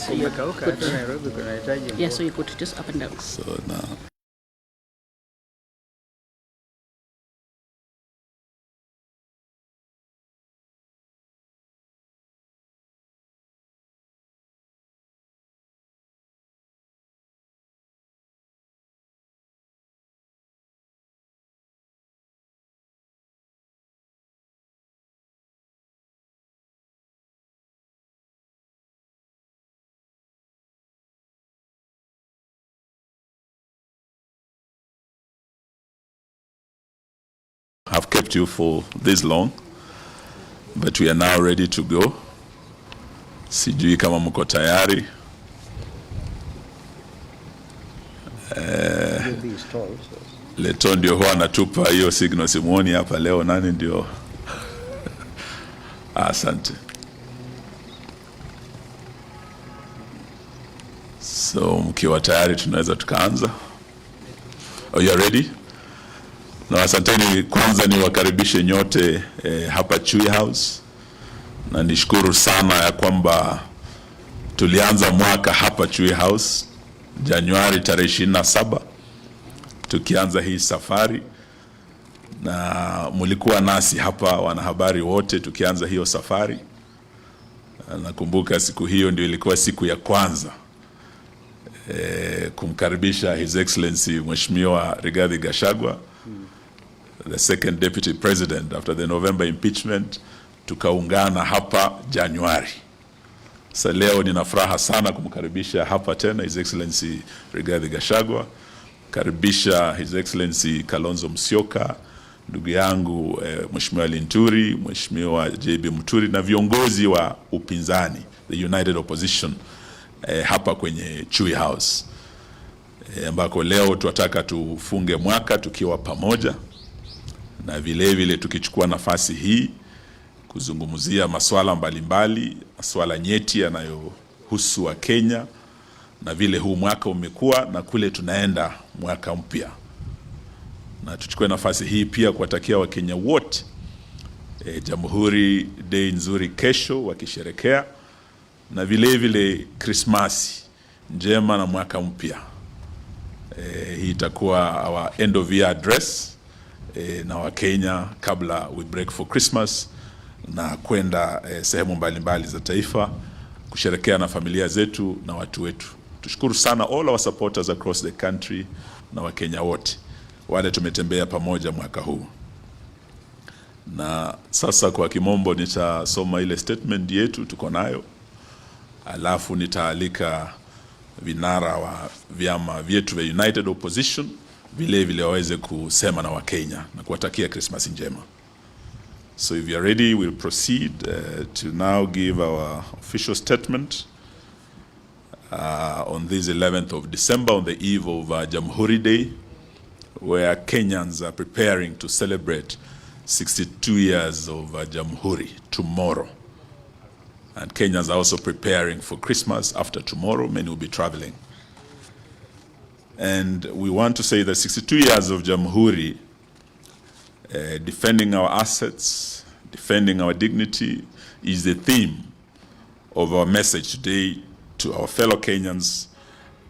So you could, yeah, so you could just up and down. So now. Have kept you for this long, but we are now ready to go. Sijui kama mko tayari. Leto ndio huwa anatupa hiyo signal, simuoni hapa leo, nani ndio? Asante. So mkiwa tayari tunaweza tukaanza. Are you ready? Na asanteni, kwanza ni wakaribishe nyote hapa Chui House. Na nishukuru sana ya kwamba tulianza mwaka hapa Chui House Januari tarehe 27 tukianza hii safari, na mulikuwa nasi hapa wanahabari wote tukianza hiyo safari. Nakumbuka siku hiyo ndio ilikuwa siku ya kwanza kumkaribisha His Excellency Mheshimiwa Rigathi Gachagua, the second deputy president after the November impeachment. Tukaungana hapa Januari. Sasa leo nina furaha sana kumkaribisha hapa tena His Excellency Rigathi Gachagua, karibisha His Excellency Kalonzo Musyoka, ndugu yangu Mheshimiwa Linturi, Mheshimiwa JB Muturi na viongozi wa upinzani, the United Opposition, hapa kwenye Chui House, ambako leo tunataka tufunge mwaka tukiwa pamoja, na vile vile tukichukua nafasi hii kuzungumzia masuala mbalimbali, masuala nyeti yanayohusu wa Kenya, na vile huu mwaka umekuwa na kule tunaenda mwaka mpya. Na tuchukue nafasi hii pia kuwatakia wa Kenya wote Jamhuri Day nzuri kesho wakisherekea, na vile vile Christmas njema na mwaka mpya. Hii itakuwa our end of year address na wa Kenya kabla we break for Christmas na kwenda sehemu mbalimbali za taifa kusherekea na familia zetu na watu wetu. Tushukuru sana all our supporters across the country na wa Kenya wote wale tumetembea pamoja mwaka huu. Na sasa kwa kimombo nitasoma ile statement yetu tuko nayo, alafu nitaalika vinara wa vyama vyetu vya United Opposition vile vile waweze kusema na Wakenya na kuwatakia Christmas njema. So if you are ready, we'll proceed to now give our official statement on this 11th of December, on the eve of Jamhuri Day, where Kenyans are preparing to celebrate 62 years of Jamhuri tomorrow. And Kenyans are also preparing for Christmas after tomorrow. Many will be traveling. And we want to say that 62 years of Jamhuri, defending our assets, defending our dignity, is the theme of our message today to our fellow Kenyans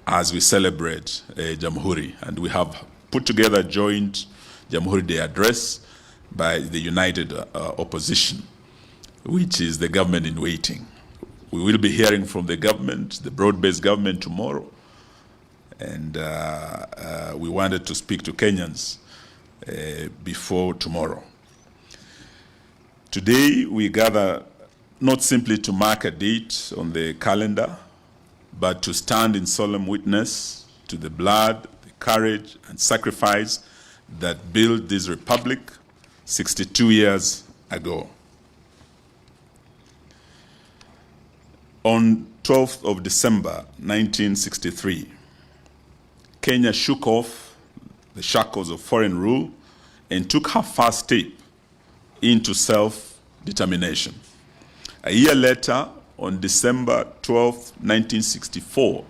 as we celebrate Jamhuri. And we have put together a joint Jamhuri Day address by the United Opposition, which is the government in waiting. We will be hearing from the government, the broad-based government, tomorrow. And we wanted to speak to Kenyans before tomorrow. Today we gather not simply to mark a date on the calendar, but to stand in solemn witness to the blood, the courage, and sacrifice that built this republic 62 years ago. On 12th of December 1963, Kenya shook off the shackles of foreign rule and took her first step into self-determination. A year later, on December 12, 1964,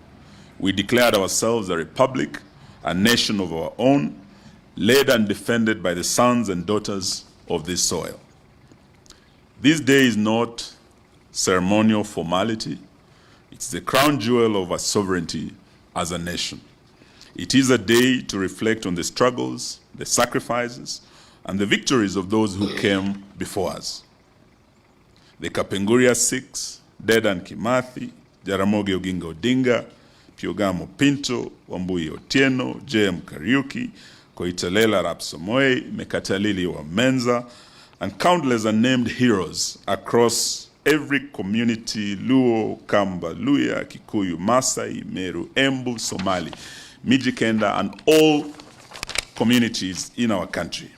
we declared ourselves a republic, a nation of our own, led and defended by the sons and daughters of this soil. This day is not ceremonial formality. It's the crown jewel of our sovereignty as a nation. It is a day to reflect on the struggles, the sacrifices, and the victories of those who came before us. The Kapenguria Six, Dedan Kimathi, Jaramogi Oginga Odinga, Piogamo Pinto, Wambui Otieno, J.M. Kariuki, Koitalel Arap Samoei, Mekatalili Wamenza, and countless unnamed heroes across every community: Luo, Kamba, Luya, Kikuyu, Masai, Meru, Embu, Somali, Mijikenda, and all communities in our country.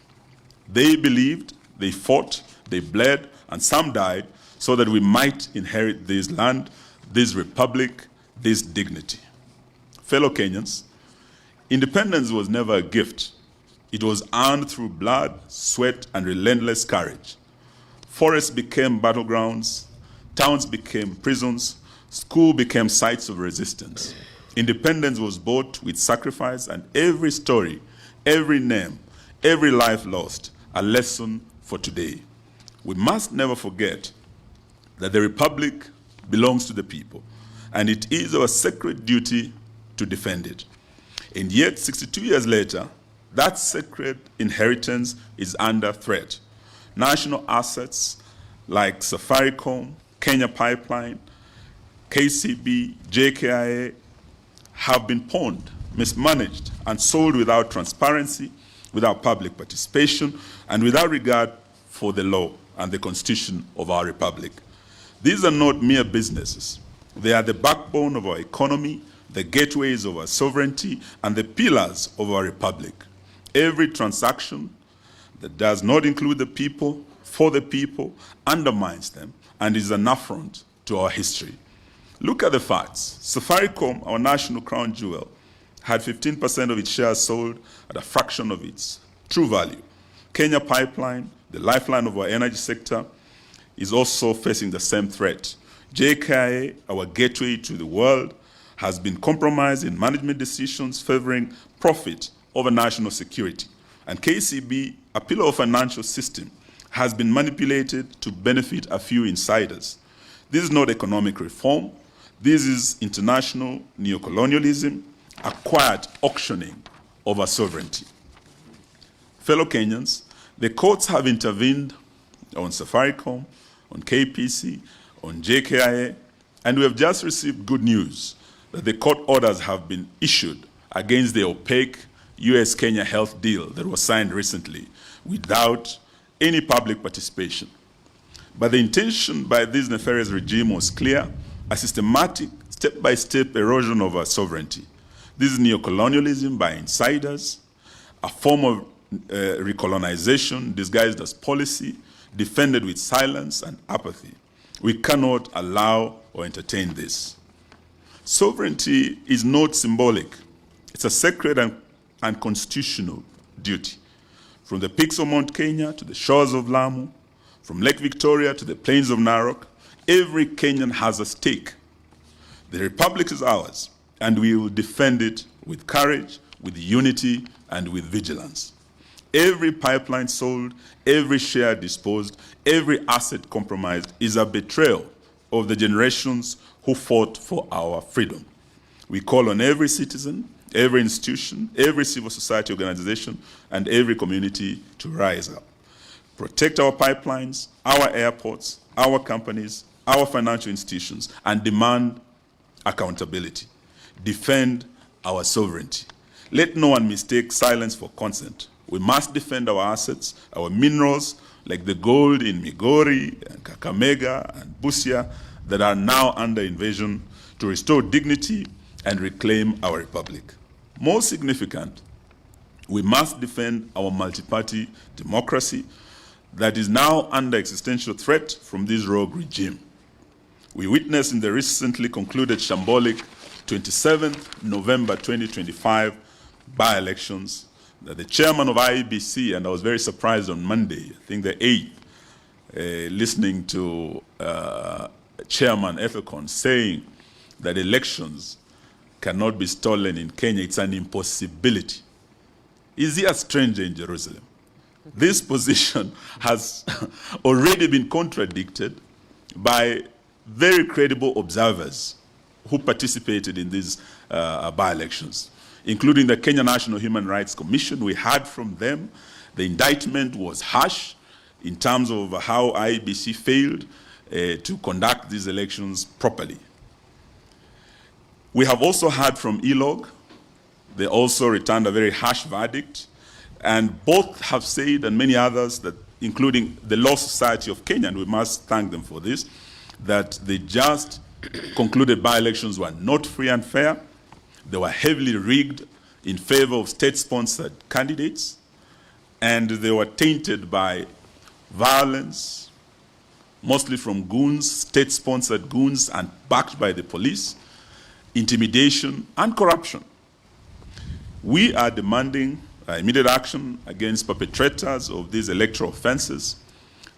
They believed, they fought, they bled, and some died so that we might inherit this land, this republic, this dignity. Fellow Kenyans, independence was never a gift. It was earned through blood, sweat, and relentless courage. Forests became battlegrounds, towns became prisons, schools became sites of resistance. Independence was bought with sacrifice, and every story, every name, every life lost, a lesson for today. We must never forget that the Republic belongs to the people, and it is our sacred duty to defend it. And yet, 62 years later, that sacred inheritance is under threat. National assets like Safaricom, Kenya Pipeline, KCB, JKIA have been pawned, mismanaged, and sold without transparency, without public participation, and without regard for the law and the constitution of our republic. These are not mere businesses. They are the backbone of our economy, the gateways of our sovereignty, and the pillars of our republic. Every transaction that does not include the people, for the people, undermines them and is an affront to our history. Look at the facts. Safaricom, our national crown jewel, had 15% of its shares sold at a fraction of its true value. Kenya Pipeline, the lifeline of our energy sector, is also facing the same threat. JKIA, our gateway to the world, has been compromised in management decisions favoring profit over national security. And KCB, a pillar of financial system, has been manipulated to benefit a few insiders. This is not economic reform. This is international neocolonialism, a quiet auctioning of our sovereignty. Fellow Kenyans, the courts have intervened on Safaricom, on KPC, on JKIA, and we have just received good news that the court orders have been issued against the opaque US-Kenya health deal that was signed recently without any public participation. But the intention by this nefarious regime was clear: a systematic, step-by-step erosion of our sovereignty. This is neocolonialism by insiders, a form of recolonization disguised as policy, defended with silence and apathy. We cannot allow or entertain this. Sovereignty is not symbolic. It's a sacred and constitutional duty. From the peaks of Mount Kenya to the shores of Lamu, from Lake Victoria to the plains of Narok, every Kenyan has a stake. The Republic is ours, and we will defend it with courage, with unity, and with vigilance. Every pipeline sold, every share disposed, every asset compromised is a betrayal of the generations who fought for our freedom. We call on every citizen, every institution, every civil society organization, and every community to rise up. Protect our pipelines, our airports, our companies, our financial institutions, and demand accountability. Defend our sovereignty. Let no one mistake silence for consent. We must defend our assets, our minerals, like the gold in Migori, and Kakamega, and Busia, that are now under invasion, to restore dignity and reclaim our republic. Most significant, we must defend our multi-party democracy that is now under existential threat from this rogue regime. We witnessed in the recently concluded shambolic 27th November 2025 by-elections that the chairman of IEBC, and I was very surprised on Monday, I think the 8th, listening to Chairman Ethekon saying that elections cannot be stolen in Kenya. It's an impossibility. Is he a stranger in Jerusalem? This position has already been contradicted by very credible observers who participated in these by-elections, including the Kenya National Human Rights Commission. We heard from them. The indictment was harsh in terms of how IEBC failed to conduct these elections properly. We have also heard from ELOG. They also returned a very harsh verdict. And both have said, and many others, that including the Law Society of Kenya, and we must thank them for this, that the just concluded by-elections were not free and fair. They were heavily rigged in favor of state-sponsored candidates, and they were tainted by violence, mostly from goons, state-sponsored goons, and backed by the police, intimidation, and corruption. We are demanding immediate action against perpetrators of these electoral offenses,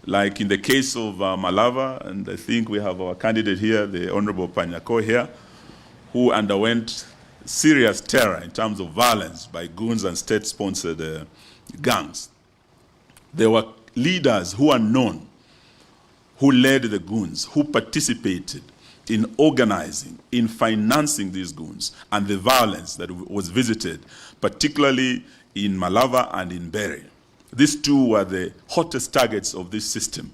like in the case of Malava, and I think we have our candidate here, the Honorable Panyako here, who underwent serious terror in terms of violence by goons and state-sponsored gangs. There were leaders who are known, who led the goons, who participated in organizing, in financing these goons, and the violence that was visited, particularly in Malava and in Bere. These two were the hottest targets of this system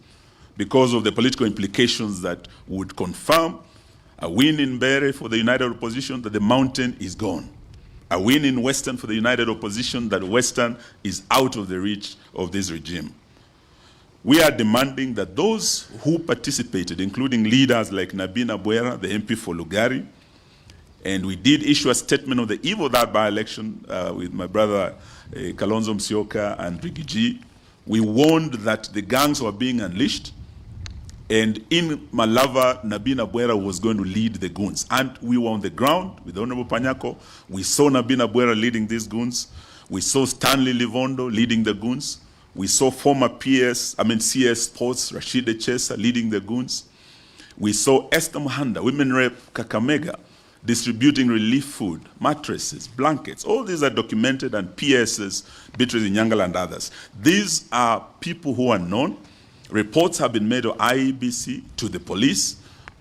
because of the political implications that would confirm a win in Bere for the United Opposition, that the mountain is gone. A win in Western for the United Opposition, that Western is out of the reach of this regime. We are demanding that those who participated, including leaders like Nabina Bwera, the MP for Lugari, and we did issue a statement on the eve of that by-election with my brother Kalonzo Musyoka and Rigiji. We warned that the gangs were being unleashed, and in Malava, Nabina Bwera was going to lead the goons. And we were on the ground with Honorable Panyako. We saw Nabina Bwera leading these goons. We saw Stanley Livondo leading the goons. We saw former CS Sports, Rashid Echesa leading the goons. We saw Esther Muhanda, Women Rep Kakamega, distributing relief food, mattresses, blankets. All these are documented, and PSs, Beatrice Inyangala and others. These are people who are known. Reports have been made of IEBC to the police.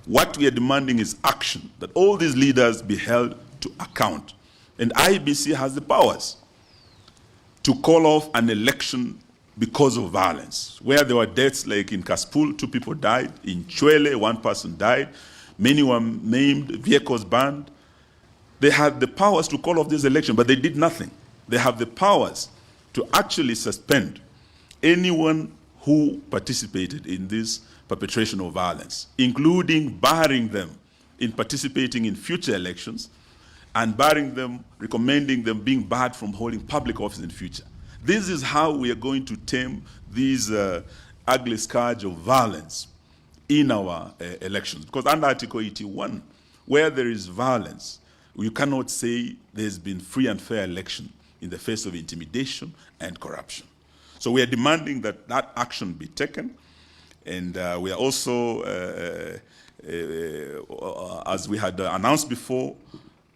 What we are demanding is action, that all these leaders be held to account. And IEBC has the powers to call off an election because of violence, where there were deaths like in Kaspul, 2 people died. In Chwele, 1 person died. Many were maimed, vehicles burned. They had the powers to call off this election, but they did nothing. They have the powers to actually suspend anyone who participated in this perpetration of violence, including barring them in participating in future elections and barring them, recommending them being barred from holding public office in future. This is how we are going to tame these ugly scourge of violence in our elections. Because under Article 81, where there is violence, you cannot say there's been free and fair election in the face of intimidation and corruption. So we are demanding that that action be taken. And we are also, as we had announced before,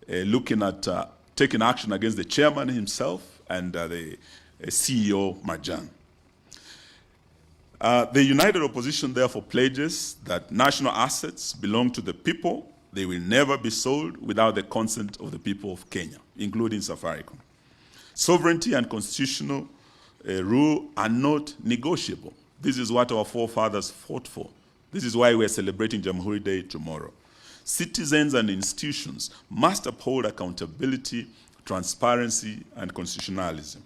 looking at taking action against the chairman himself and the CEO Marjan. The United Opposition therefore pledges that national assets belong to the people. They will never be sold without the consent of the people of Kenya, including Safaricom. Sovereignty and constitutional rule are not negotiable. This is what our forefathers fought for. This is why we're celebrating Jamhuri Day tomorrow. Citizens and institutions must uphold accountability, transparency, and constitutionalism.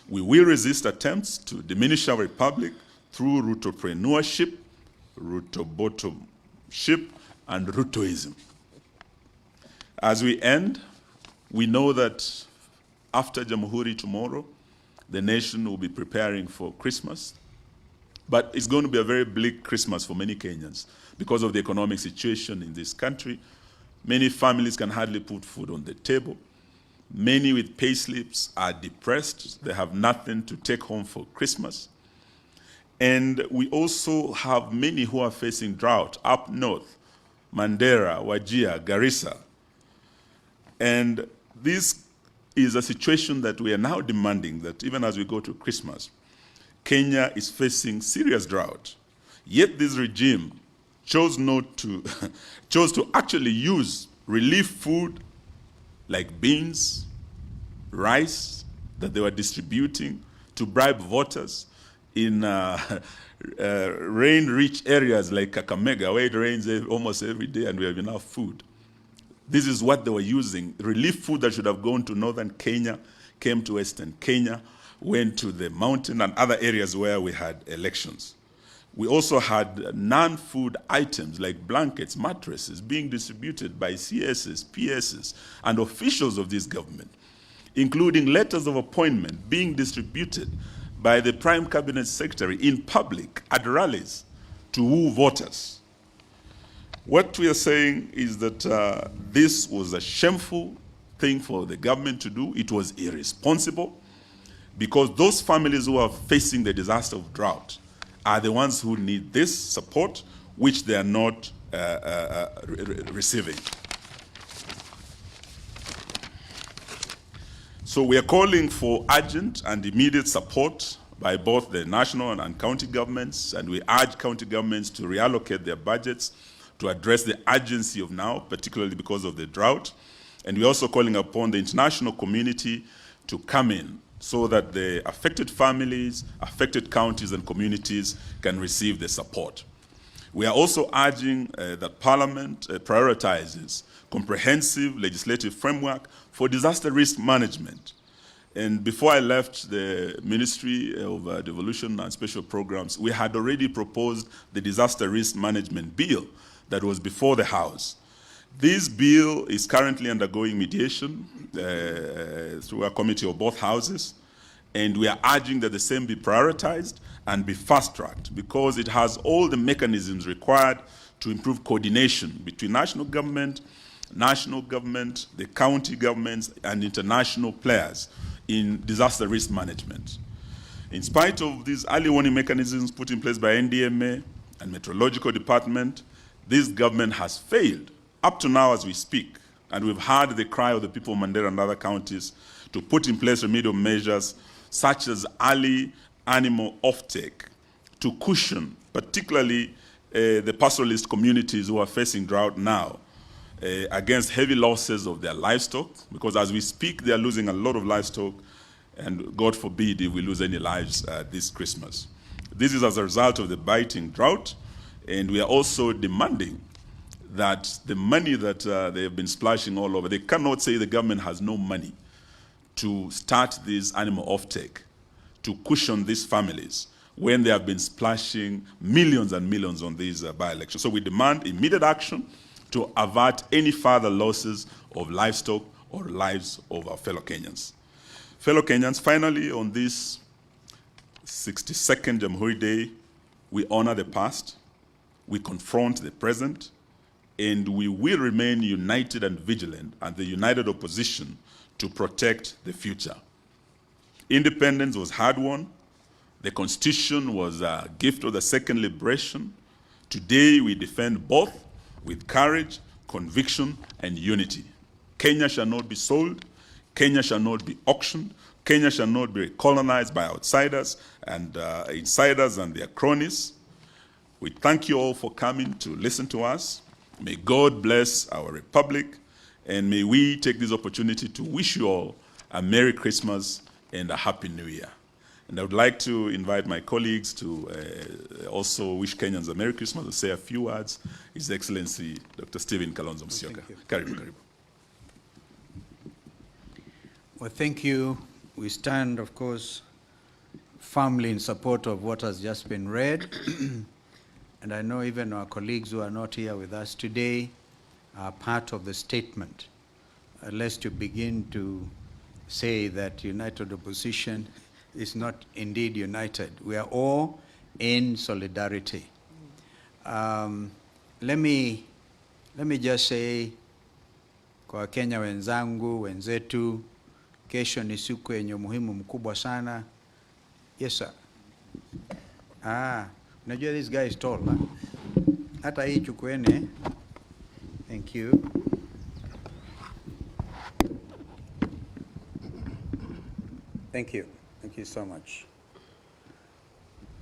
We will resist attempts to diminish our republic through Rutopreneurship, Rutobotomship, and Rutoism. As we end, we know that after Jamhuri tomorrow, the nation will be preparing for Christmas. But it's going to be a very bleak Christmas for many Kenyans because of the economic situation in this country. Many families can hardly put food on the table. Many with pay slips are depressed. They have nothing to take home for Christmas. And we also have many who are facing drought up north, Mandera, Wajir, Garissa. And this is a situation that we are now demanding that even as we go to Christmas, Kenya is facing serious drought. Yet this regime chose to actually use relief food like beans, rice that they were distributing to bribe voters in rain-rich areas like Kakamega, where it rains almost every day and we have enough food. This is what they were using. Relief food that should have gone to northern Kenya came to western Kenya, went to the mountain and other areas where we had elections. We also had non-food items like blankets, mattresses being distributed by CSs, PSs, and officials of this government, including letters of appointment being distributed by the Prime Cabinet Secretary in public at rallies to woo voters. What we are saying is that this was a shameful thing for the government to do. It was irresponsible because those families who are facing the disaster of drought are the ones who need this support, which they are not receiving. So we are calling for urgent and immediate support by both the national and county governments, and we urge county governments to reallocate their budgets to address the urgency of now, particularly because of the drought. And we're also calling upon the international community to come in so that the affected families, affected counties and communities can receive the support. We are also urging that Parliament prioritizes comprehensive legislative framework for disaster risk management. And before I left the Ministry of Devolution and Special Programs, we had already proposed the disaster risk management bill that was before the House. This bill is currently undergoing mediation through a committee of both houses, and we are urging that the same be prioritized and be fast-tracked because it has all the mechanisms required to improve coordination between national government, the county governments, and international players in disaster risk management. In spite of these early warning mechanisms put in place by NDMA and Meteorological Department, this government has failed up to now as we speak, and we've heard the cry of the people of Mandera and other counties to put in place remedial measures such as early animal offtake to cushion particularly the pastoralist communities who are facing drought now against heavy losses of their livestock, because as we speak they are losing a lot of livestock, and God forbid if we lose any lives this Christmas. This is as a result of the biting drought, and we are also demanding that the money that they have been splashing all over, they cannot say the government has no money to start this animal offtake, to cushion these families when they have been splashing millions and millions on these by-elections. So we demand immediate action to avert any further losses of livestock or lives of our fellow Kenyans. Fellow Kenyans, finally, on this 62nd Jamhuri Day, we honor the past, we confront the present, and we will remain united and vigilant and the united opposition to protect the future. Independence was hard-won. The Constitution was a gift of the second liberation. Today, we defend both with courage, conviction, and unity. Kenya shall not be sold. Kenya shall not be auctioned. Kenya shall not be colonized by outsiders and insiders and their cronies. We thank you all for coming to listen to us. May God bless our republic, and may we take this opportunity to wish you all a Merry Christmas and a Happy New Year. And I would like to invite my colleagues to also wish Kenyans a Merry Christmas and say a few words. His Excellency, Dr. Stephen Kalonzo Musyoka. Karibu, karibu. Well, thank you. We stand, of course, firmly in support of what has just been read. And I know even our colleagues who are not here with us today are part of the statement. Unless to begin to say that united opposition is not indeed united. We are all in solidarity. Let me just say kwa Wakenya wenzangu, wenzetu, kesho ni siku yenye umuhimu mkubwa sana. Yes, sir. Najua this guy is tall, huh? Hata hii chukuene. Thank you. Thank you. Thank you so much.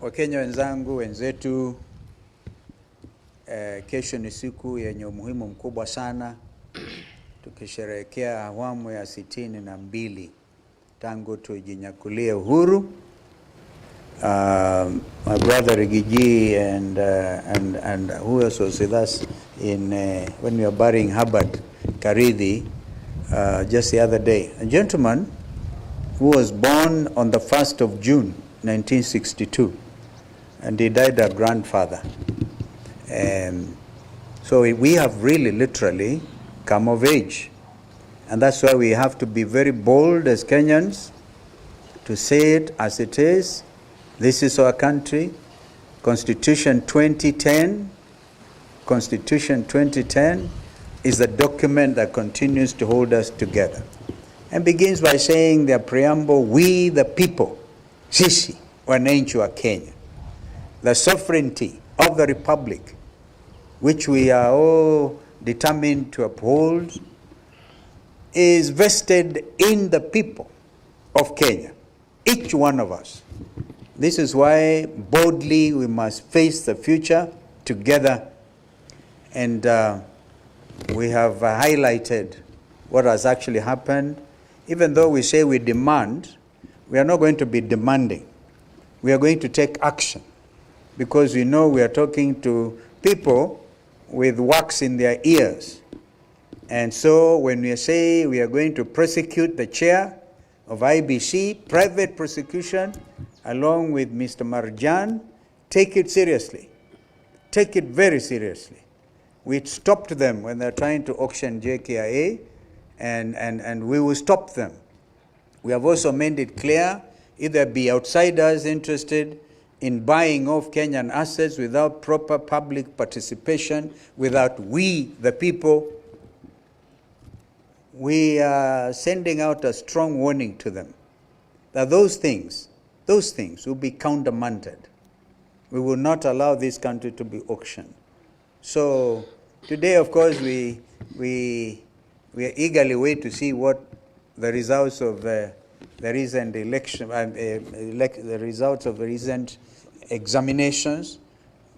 Wakenya wenzangu, wenzetu, kesho ni siku yenye umuhimu mkubwa sana. tukisherehekea awamu ya 62 tangu tujinyakulie uhuru. My brother Rigiji and who else was with us in when we were burying Hubbard Karidhi just the other day. A gentleman who was born on the 1st of June 1962, and he died a grandfather. So we have really literally come of age, and that's why we have to be very bold as Kenyans to say it as it is. This is our country. Constitution 2010 is the document that continues to hold us together, and begins by saying the preamble, we the people, sisi wananchi wa Kenya, the sovereignty of the republic, which we are all determined to uphold, is vested in the people of Kenya, each one of us. This is why boldly we must face the future together, and we have highlighted what has actually happened. Even though we say we demand, we are not going to be demanding. We are going to take action, because we know we are talking to people with wax in their ears. And so when we say we are going to prosecute the chair of IBC, private prosecution, along with Mr. Marjan, take it seriously. Take it very seriously. We stopped them when they're trying to auction JKIA, and we will stop them. We have also made it clear, either be outsiders interested in buying off Kenyan assets without proper public participation, without we, the people, we are sending out a strong warning to them that those things will be countermanded. We will not allow this country to be auctioned. So today, of course, we are eagerly wait to see what the results of the recent election, the results of the recent examinations,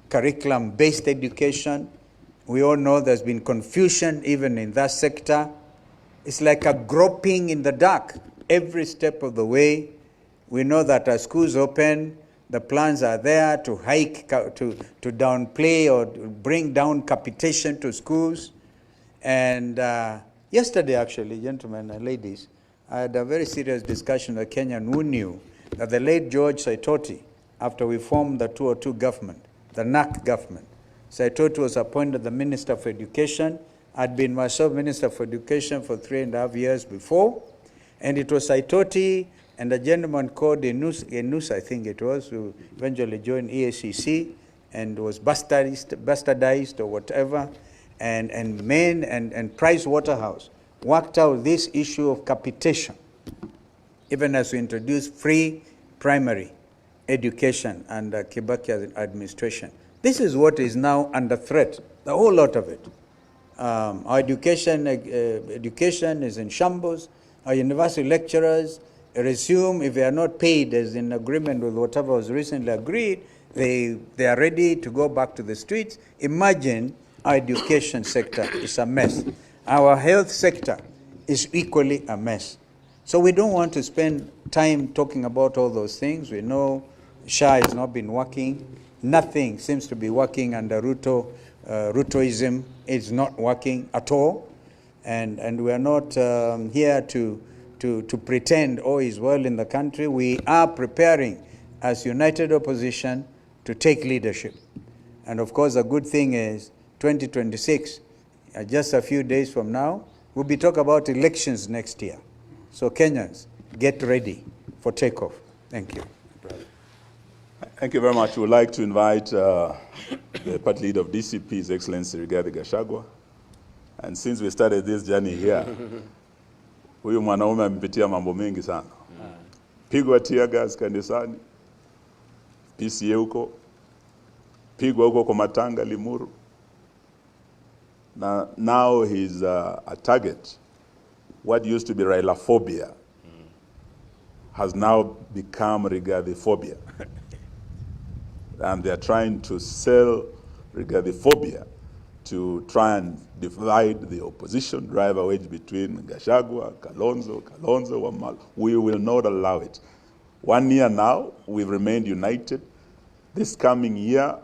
curriculum-based education. We all know there's been confusion even in that sector. It's like a groping in the dark every step of the way. We know that as schools open, the plans are there to downplay or bring down capitation to schools. And yesterday, actually, gentlemen and ladies, I had a very serious discussion with a Kenyan who knew that the late George Saitoti, after we formed the 202 government, the NAC government, Saitoti was appointed the Minister for Education. I'd been myself Minister for Education for 3.5 years before, and it was Saitoti and a gentleman called Enus, I think it was, who eventually joined EACC and was bastardized or whatever, and Price Waterhouse worked out this issue of capitation, even as we introduced free primary education under Kibaki's administration. This is what is now under threat, the whole lot of it. Our education is in shambles. Our university lecturers resume, if they are not paid as in agreement with whatever was recently agreed, they are ready to go back to the streets. Imagine our education sector is a mess. Our health sector is equally a mess. So we don't want to spend time talking about all those things. We know SHA has not been working. Nothing seems to be working under Rutoism. It's not working at all. And we are not here to pretend all is well in the country. We are preparing as united opposition to take leadership. And of course, the good thing is 2026, just a few days from now, we'll be talking about elections next year. So Kenyans, get ready for takeoff. Thank you. Thank you very much. We would like to invite the party leader of DCP, His Excellency Rigathi Gachagua. And since we started this journey here, huyu mwanaume amepitia mambo mengi sana. Pigwa tear gas kanisani, PCA huko, pigwa huko kwa Matanga, Limuru. Now he's a target. What used to be Railaphobia has now become Rigathi-phobia. And they're trying to sell Rigathi-phobia to try and divide the opposition, drive a wedge between Gachagua, Kalonzo, Wamalwa. We will not allow it. 1 year now, we've remained united. This coming year,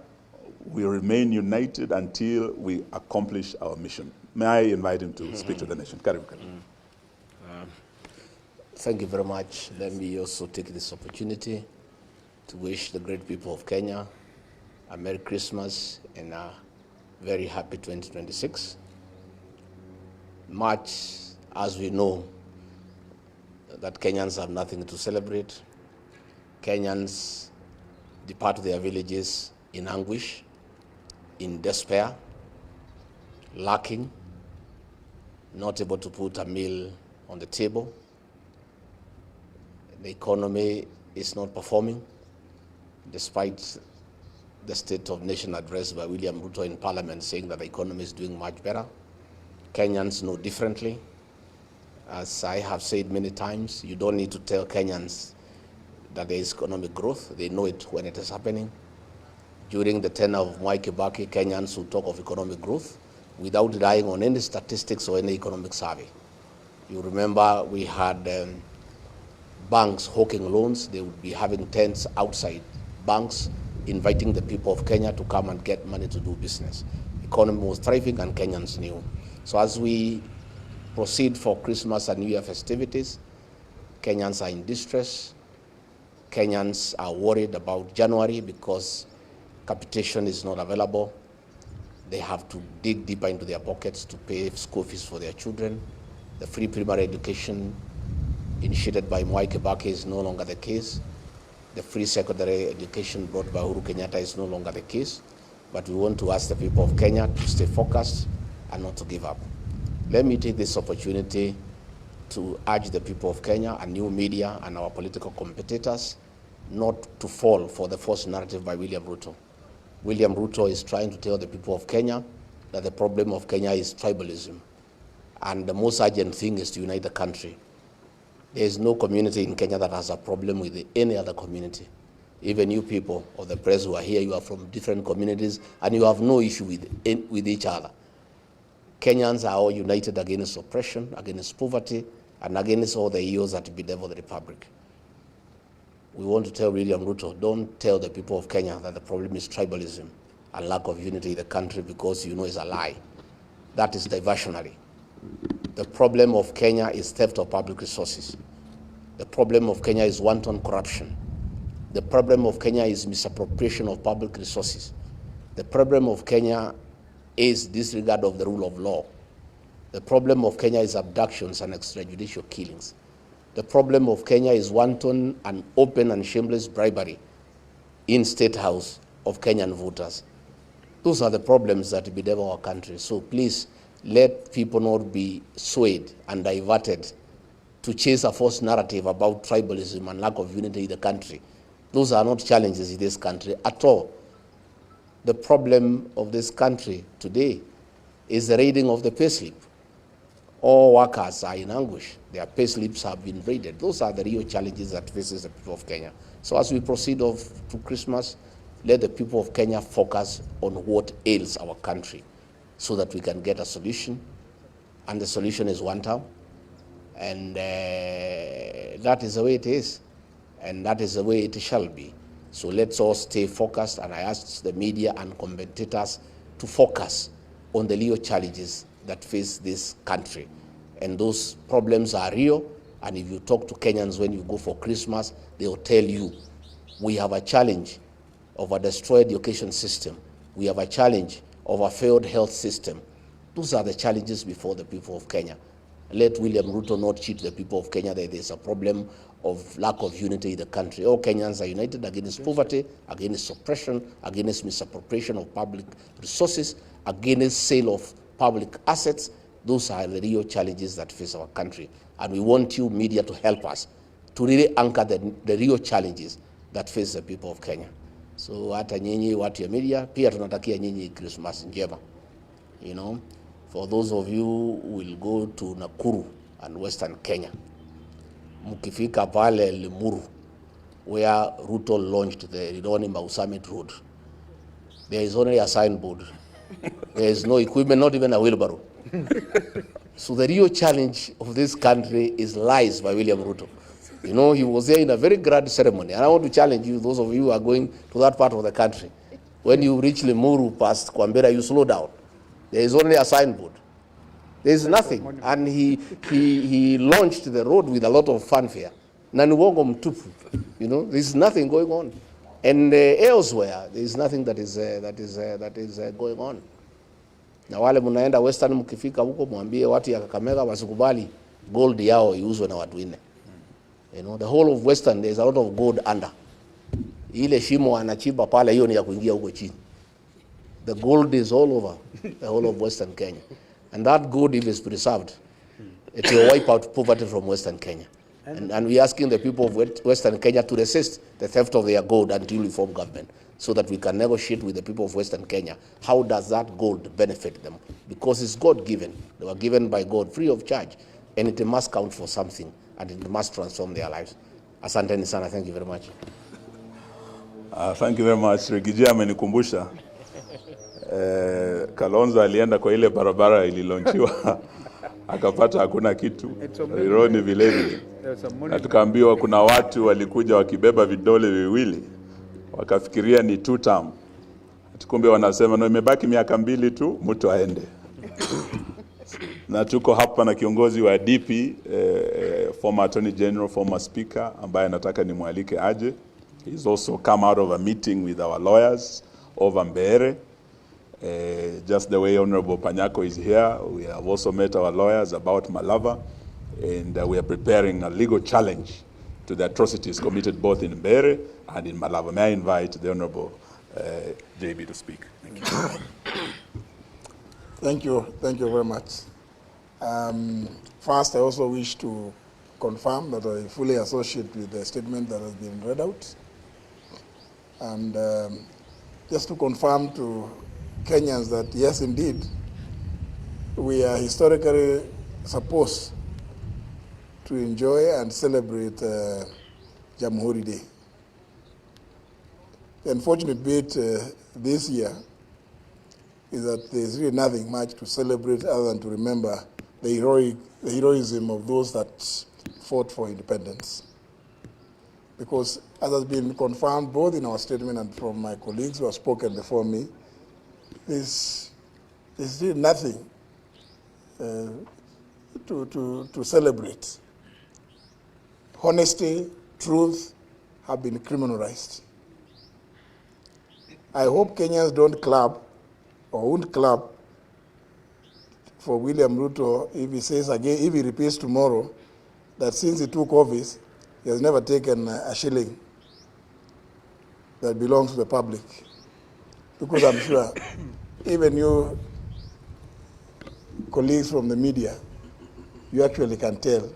we remain united until we accomplish our mission. May I invite him to speak to the nation? Karibu. Thank you very much. Let me also take this opportunity to wish the great people of Kenya a Merry Christmas and a very happy 2026. March, as we know, that Kenyans have nothing to celebrate. Kenyans depart their villages in anguish, in despair, lacking, not able to put a meal on the table. The economy is not performing, despite the State of Nation address by William Ruto in Parliament saying that the economy is doing much better. Kenyans know differently. As I have said many times, you don't need to tell Kenyans that there is economic growth. They know it when it is happening. During the tenure of Mwai Kibaki, Kenyans would talk of economic growth without relying on any statistics or any economic survey. You remember we had banks hawking loans. They would be having tents outside banks, inviting the people of Kenya to come and get money to do business. The economy was thriving and Kenyans knew. So as we proceed for Christmas and New Year festivities, Kenyans are in distress. Kenyans are worried about January because capitation is not available. They have to dig deeper into their pockets to pay school fees for their children. The free primary education initiated by Mwai Kibaki is no longer the case. The free secondary education brought by Uhuru Kenyatta is no longer the case. But we want to ask the people of Kenya to stay focused and not to give up. Let me take this opportunity to urge the people of Kenya and new media and our political competitors not to fall for the false narrative by William Ruto. William Ruto is trying to tell the people of Kenya that the problem of Kenya is tribalism. And the most urgent thing is to unite the country. There is no community in Kenya that has a problem with any other community. Even you people of the press who are here, you are from different communities and you have no issue with each other. Kenyans are all united against oppression, against poverty, and against all the evils that bedevil the republic. We want to tell William Ruto, don't tell the people of Kenya that the problem is tribalism and lack of unity in the country, because you know it's a lie. That is diversionary. The problem of Kenya is theft of public resources. The problem of Kenya is wanton corruption. The problem of Kenya is misappropriation of public resources. The problem of Kenya is disregard of the rule of law. The problem of Kenya is abductions and extrajudicial killings. The problem of Kenya is wanton and open and shameless bribery in State House of Kenyan voters. Those are the problems that bedevil our country. So please, let people not be swayed and diverted to chase a false narrative about tribalism and lack of unity in the country. Those are not challenges in this country at all. The problem of this country today is the raiding of the payslip. All workers are in anguish. Their payslips have been raided. Those are the real challenges that faces the people of Kenya. So as we proceed to Christmas, let the people of Kenya focus on what ails our country so that we can get a solution. And the solution is one term. And that is the way it is. And that is the way it shall be. So let's all stay focused, and I ask the media and commentators to focus on the real challenges that face this country. And those problems are real, and if you talk to Kenyans when you go for Christmas, they'll tell you, we have a challenge of a destroyed education system. We have a challenge of a failed health system. Those are the challenges before the people of Kenya. Let William Ruto not cheat the people of Kenya that there's a problem of lack of unity in the country. All Kenyans are united against poverty, against oppression, against misappropriation of public resources, against sale of public assets. Those are the real challenges that face our country. And we want you, media, to help us to really anchor the real challenges that face the people of Kenya. So hata nyinyi watu ya media, pia tunatakia nyinyi Christmas njema. You know, for those of you who will go to Nakuru and Western Kenya, mukifika pale Limuru, where Ruto launched the Ridoni Mau Summit Road, there is only a signboard There is no equipment, not even a wheelbarrow. So the real challenge of this country is lies by William Ruto. You know, he was there in a very grand ceremony. And I want to challenge you, those of you who are going to that part of the country. When you reach Limuru past Kwambera, you slow down. There is only a signboard. There is nothing. And he launched the road with a lot of fanfare. Nanuwongo mtupu. You know, there is nothing going on. And elsewhere, there is nothing that is going on. Na wale munaenda Western mkifika huko mwambie watu ya Kakamega wasikubali gold yao iuzwe na watu wengine. You know, the whole of Western, there is a lot of gold under. Ile shimo anachimba pale, hiyo ni ya kuingia huko chini. The gold is all over the whole of Western Kenya. And that gold, if it's preserved, it will wipe out poverty from Western Kenya. And we're asking the people of Western Kenya to resist the theft of their gold until we form government, so that we can negotiate with the people of Western Kenya. How does that gold benefit them? Because it's God-given. They were given by God free of charge. And it must count for something, and it must transform their lives. Asante sana, thank you very much. Thank you very much. Rigiji amenikumbusha. Kalonzo alienda kwa ile barabara ililonchiwa. Akapata hakuna kitu. Rironi vile vile. Na tukaambiwa kuna watu walikuja wakibeba vidole viwili. Wakafikiria ni 2 term. Kumbe wanasema no, imebaki miaka 2 tu mtu aende. Na tuko hapa na kiongozi wa DP, former Attorney General, former Speaker, ambaye nataka nimwalike aje. He's also come out of a meeting with our lawyers over Mbeere. Just the way Honorable Panyako is here, we have also met our lawyers about Malava, and we are preparing a legal challenge to the atrocities committed both in Mbeere and in Malava. May I invite the Honorable JB to speak. Thank you. Thank you very much. First, I also wish to confirm that I fully associate with the statement that has been read out. And just to confirm to Kenyans that, yes, indeed, we are historically supposed to enjoy and celebrate Jamhuri Day. The unfortunate bit this year is that there's really nothing much to celebrate other than to remember the heroism of those that fought for independence. Because as has been confirmed both in our statement and from my colleagues who have spoken before me, there's really nothing to celebrate. Honesty, truth have been criminalized. I hope Kenyans don't clap or won't clap for William Ruto if he says again, if he repeats tomorrow, that since he took office, he has never taken a shilling that belongs to the public. Because I'm sure even you colleagues from the media, you actually can tell.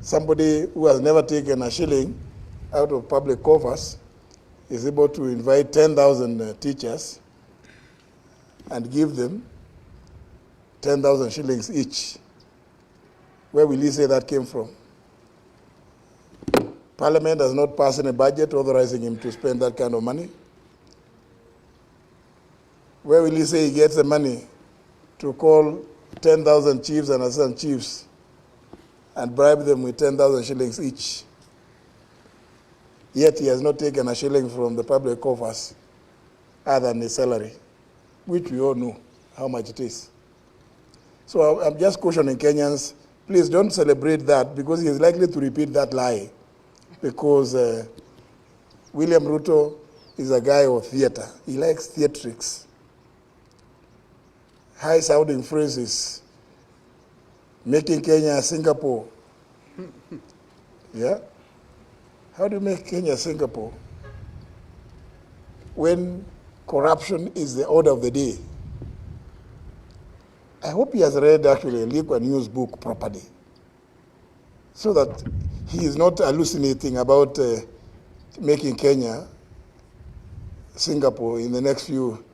Somebody who has never taken a shilling out of public coffers is able to invite 10,000 teachers and give them 10,000 shillings each. Where will he say that came from? Parliament has not passed any budget authorizing him to spend that kind of money. Where will he say he gets the money to call 10,000 chiefs and assistant chiefs and bribe them with 10,000 shillings each? Yet he has not taken a shilling from the public coffers other than his salary, which we all know how much it is. So I'm just cautioning Kenyans, please don't celebrate that, because he is likely to repeat that lie, because William Ruto is a guy of theater. He likes theatrics. High-sounding phrases, making Kenya Singapore. Yeah? How do you make Kenya Singapore when corruption is the order of the day? I hope he has read actually a Leak News book properly, so that he is not hallucinating about making Kenya Singapore in the next few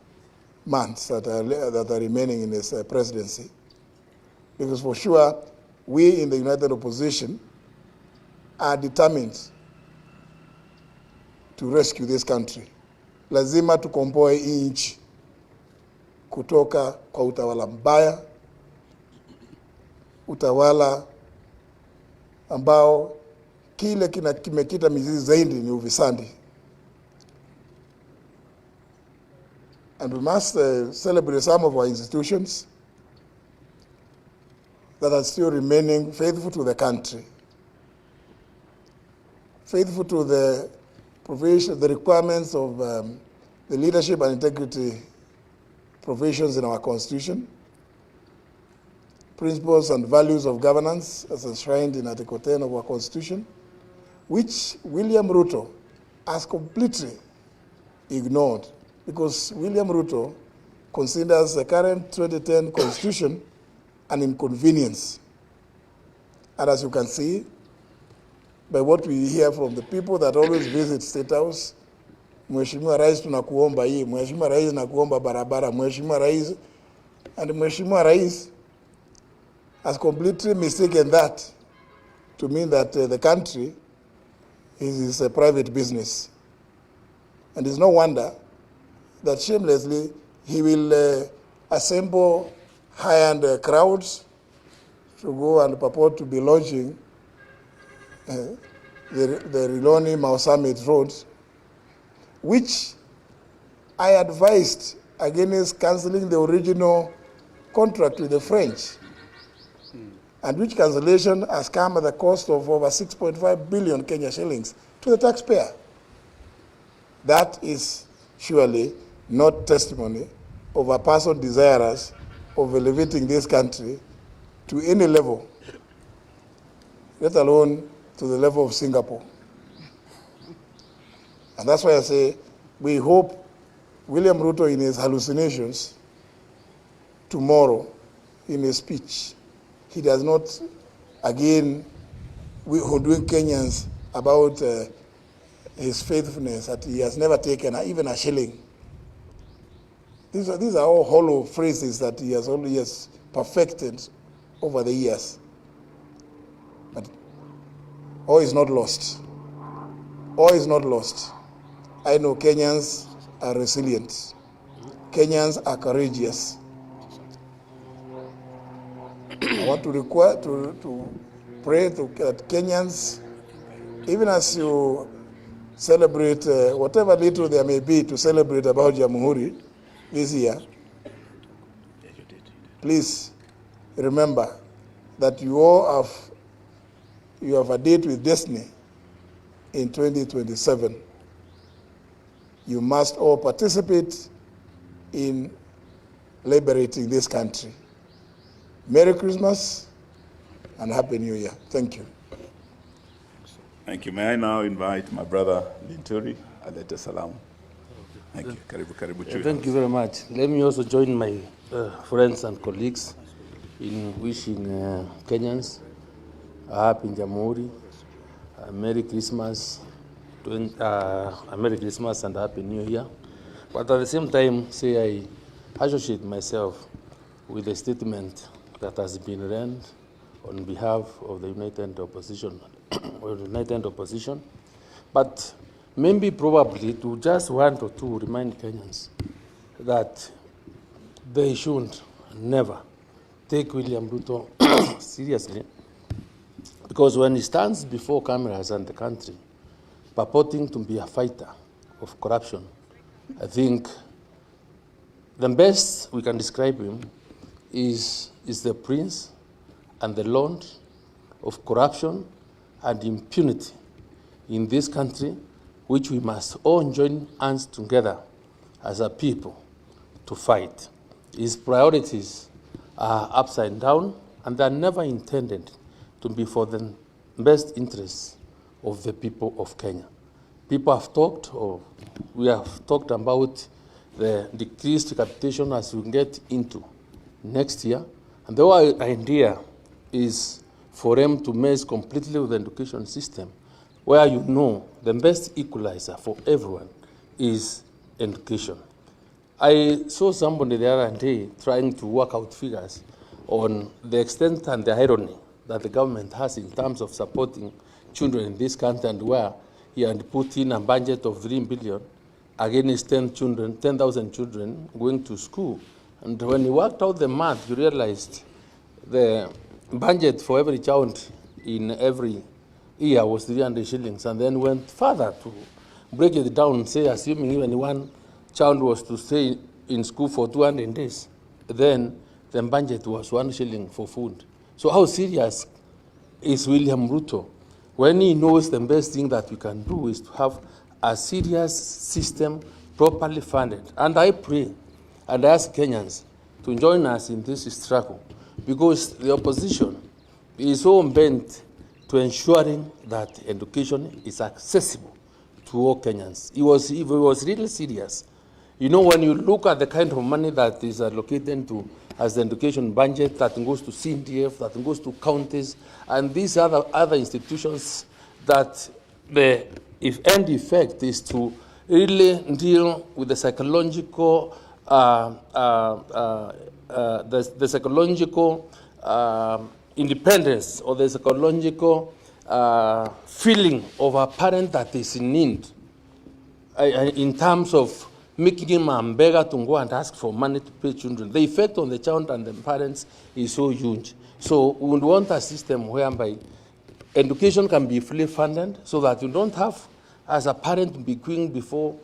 months that are remaining in his presidency. Because for sure, we in the United Opposition are determined to rescue this country. Lazima tukomboe nchi. kutoka kwa utawala mbaya, utawala ambao kile kimekita mizizi zaidi ni ufisadi. And we must celebrate some of our institutions that are still remaining faithful to the country, faithful to the provision, the requirements of the leadership and integrity provisions in our Constitution, principles and values of governance as enshrined in Article 10 of our Constitution, which William Ruto has completely ignored, because William Ruto considers the current 2010 Constitution an inconvenience. And as you can see, by what we hear from the people that always visit State House, Mheshimiwa Rais tunakuomba hii, Mheshimiwa Rais nakuomba barabara, Mheshimiwa Rais, and Mheshimiwa Rais has completely mistaken that to mean that the country is a private business. And it's no wonder that shamelessly he will assemble high-end crowds to go and purport to be launching the Riloni Mau Summit Road, which I advised against cancelling the original contract with the French, and which cancellation has come at the cost of over 6.5 billion Kenya shillings to the taxpayer. That is surely not testimony of a person desirous of elevating this country to any level, let alone to the level of Singapore. And that's why I say we hope William Ruto, in his hallucinations tomorrow, in his speech, he does not again hoodwink Kenyans about his faithfulness, that he has never taken even a shilling. These are all hollow phrases that he has perfected over the years. But all is not lost. All is not lost. I know Kenyans are resilient. Kenyans are courageous. I want to pray that Kenyans, even as you celebrate whatever little there may be to celebrate about Jamhuri this year, please remember that you all have a date with destiny in 2027. You must all participate in liberating this country. Merry Christmas and Happy New Year. Thank you. Thank you. May I now invite my brother Linturi, alete salamu. Thank you. Karibu. Thank you very much. Let me also join my friends and colleagues in wishing Kenyans a happy Jamhuri, a Merry Christmas, a Merry Christmas and a Happy New Year. But at the same time, say I associate myself with the statement that has been read on behalf of the United Opposition, But maybe probably to just want or two remind Kenyans that they should never take William Ruto seriously, because when he stands before cameras and the country purporting to be a fighter of corruption, I think the best we can describe him is the prince and the lord of corruption and impunity in this country, which we must all join hands together as a people to fight. His priorities are upside down, and they are never intended to be for the best interests of the people of Kenya. People have talked, or we have talked about the decreased capitation as we get into next year, and the whole idea is for them to mess completely with the education system, where you know the best equalizer for everyone is education. I saw somebody the other day trying to work out figures on the extent and the irony that the government has in terms of supporting children in this country, and where he had put in a budget of 3 billion against 10,000 children going to school And when you worked out the math, you realized the budget for every child in every year was 300 shillings, and then went further to break it down, say, assuming even one child was to stay in school for 200 days, then the budget was 1 shilling for food. So how serious is William Ruto when he knows the best thing that we can do is to have a serious system properly funded? And I pray and ask Kenyans to join us in this struggle, because the opposition is so bent to ensuring that education is accessible to all Kenyans. He was really serious. You know, when you look at the kind of money that is allocated to as the education budget, that goes to CDF, that goes to counties, and these other institutions, that the end effect is to really deal with the psychological independence, or the psychological feeling of a parent that is in need, in terms of making him a beggar to go and ask for money to pay children. The effect on the child and the parents is so huge. So we would want a system whereby education can be fully funded, so that you don't have, as a parent, be queuing before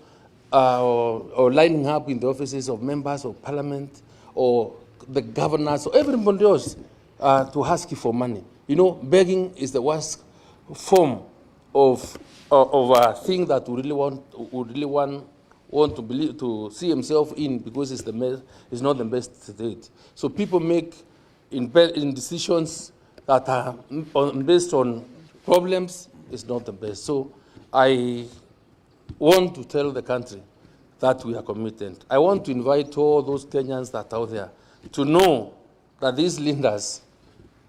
or lining up in the offices of members of parliament or the governors or everybody else to ask you for money. You know, begging is the worst form of a thing that we really want to believe, to see himself in, because it's not the best state. So people make in decisions that are based on problems is not the best. So I want to tell the country that we are committed. I want to invite all those Kenyans that are out there to know that these leaders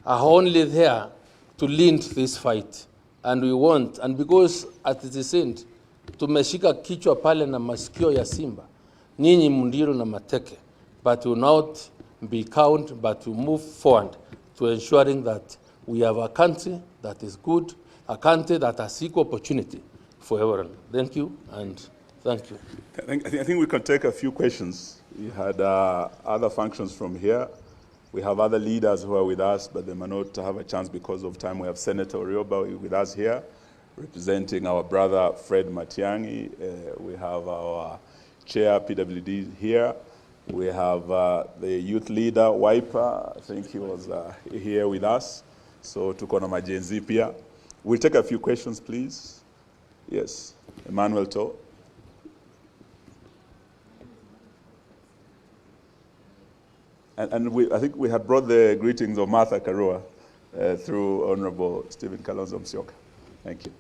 are only there to lead this fight. And we want, and because at the end, tumeshika kichwa pale na masikio ya simba, nyinyi mndiru na mateke, but will not be cowed, but to move forward to ensuring that we have a country that is good, a country that has equal opportunity for everyone. Thank you, and thank you. I think we can take a few questions. We had other functions from here. We have other leaders who are with us, but they may not have a chance because of time. We have Senator Orioba with us here, representing our brother Fred Matiang'i. We have our chair, PWD, here. We have the youth leader, Wiper. I think he was here with us. So tuko na majenzi pia. We'll take a few questions, please. Yes, Emmanuel To. And I think we had brought the greetings of Martha Karua through Honorable Stephen Kalonzo Musyoka. Thank you.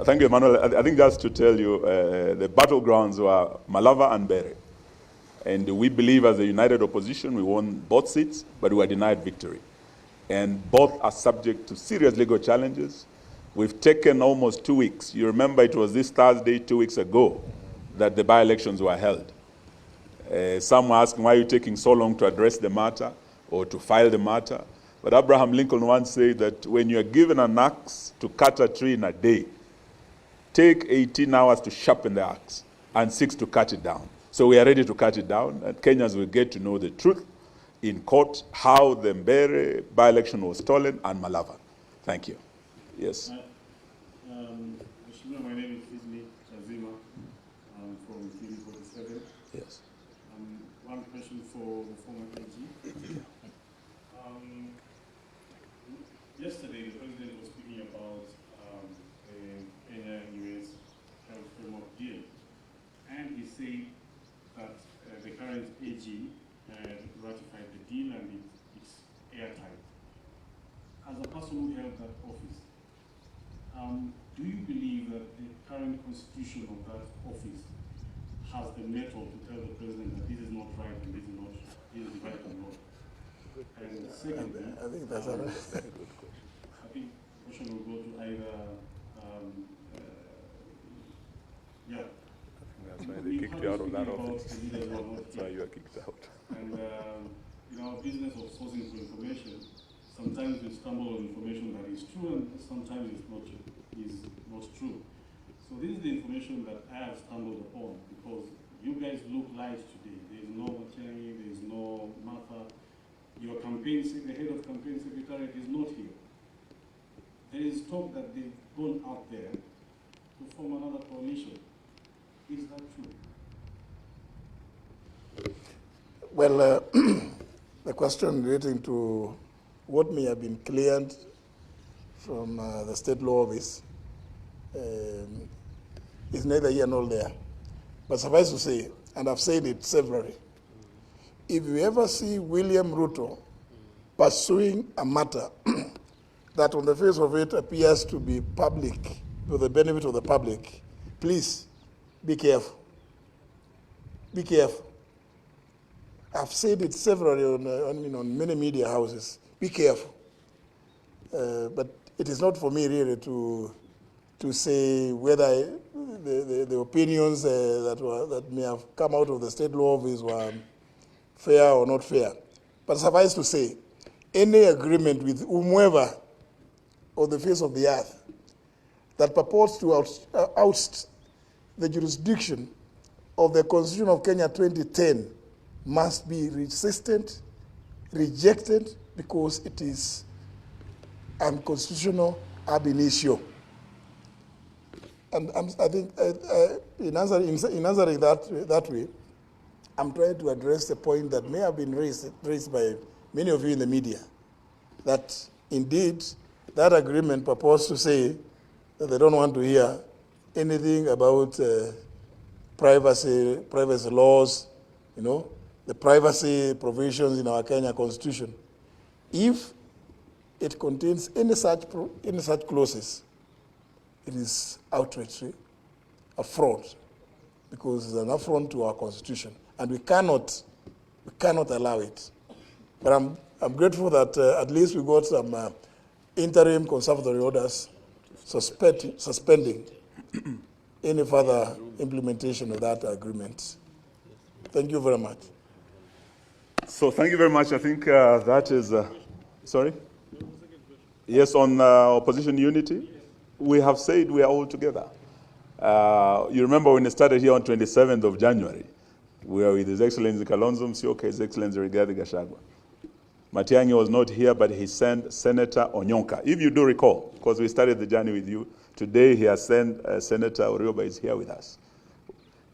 Thank you, Emmanuel. I think just to tell you, the battlegrounds were Malava and Bere. And we believe as a united opposition, we won both seats, but we were denied victory. And both are subject to serious legal challenges. We've taken almost 2 weeks. You remember it was this Thursday, 2 weeks ago, that the by-elections were held. Some were asking, why are you taking so long to address the matter or to file the matter? But Abraham Lincoln once said that when you're given an axe to cut a tree in a day, take 18 hours to sharpen the axe and 6 to cut it down. So we are ready to cut it down, and Kenyans will get to know the truth in court, how the Mbere by-election was stolen, and Malava. Thank you. Yes. My name is Ismi Chazima. I'm from TV47. Yes. One question for the former AG. Yesterday, the President was speaking about the Kenya-US health framework deal, and he said that the current AG had ratified the deal and it's airtight. As a person who held that office, do you believe that the current constitution of that office has the metal to tell the President that this is not right and this is the right and wrong? And secondly, I think that's a very good question. I think the question will go to either, They kicked you out of that office. The leaders who are not That's why here. you are kicked out. And in our business of sourcing for information, sometimes we stumble on information that is true and sometimes it's not true. So this is the information that I have stumbled upon because you guys look light today. There is no Matiang'i, there is no Martha. Your campaign, the head of campaign secretariat is not here. There is talk that they've gone out there to form another coalition. Is that true? Well, the question relating to what may have been cleared from the state law office is neither here nor there. But suffice to say, and I've said it severally, if you ever see William Ruto pursuing a matter that on the face of it appears to be public, for the benefit of the public, please be careful. Be careful. I've said it severally on many media houses. Be careful. But it is not for me really to say whether the opinions that may have come out of the state law office were fair or not fair. But suffice to say, any agreement with whomever on the face of the earth that purports to oust the jurisdiction of the Constitution of Kenya 2010 must be resisted, rejected, because it is unconstitutional ab initio. And I think in answering that way, I'm trying to address the point that may have been raised by many of you in the media, that indeed that agreement purports to say that they don't want to hear anything about privacy laws, the privacy provisions in our Kenya Constitution. If it contains any such clauses, it is outrage, a fraud, because it's an affront to our Constitution, and we cannot allow it. But I'm grateful that at least we got some interim conservatory orders suspending any further implementation of that agreement. Thank you very much. So thank you very much. I think that is, sorry? Yes, on opposition unity, we have said we are all together. You remember when it started here on 27th of January, we were with His Excellency Kalonzo Musyoka, His Excellency Rigathi Gachagua. Matiang'i was not here, but he sent Senator Onyonka. If you do recall, because we started the journey with you, today he has sent Senator Orioba is here with us.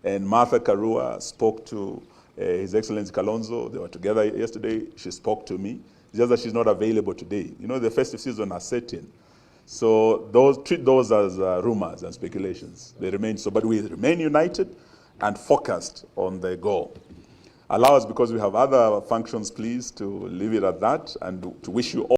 And Martha Karua spoke to His Excellency Kalonzo. They were together yesterday. She spoke to me. It's just that she's not available today. The festive season has set in. So treat those as rumors and speculations. They remain so, but we remain united and focused on the goal. Allow us, because we have other functions, please, to leave it at that and to wish you all